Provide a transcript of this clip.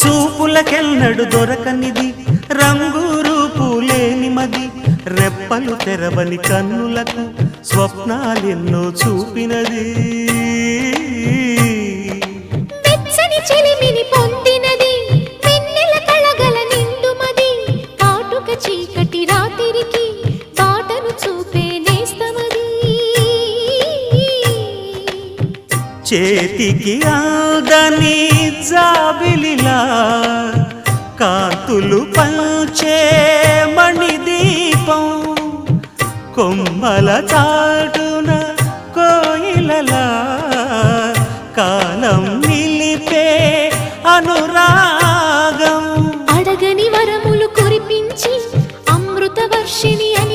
చూపులకెన్నడు దొరకనిది రంగు రూపు లేని మది రెప్పలు తెరవని కన్నులకు స్వప్నాలెన్నో చూపినది వెచ్చని చెలిమిని పొందినది వెన్నెల కళగల నిండుమది కాటుక చీకటి రాత్రికి బాటను చూపే నేస్తమది చేతికి ఆదని జాబిలిలా కాంతులు పంచే మణిదీపం కొమ్మల చాటున కోయిలలా కాలం నిలిపే అనురాగం అడగని వరములు కురిపించి అమృత వర్షిణి అని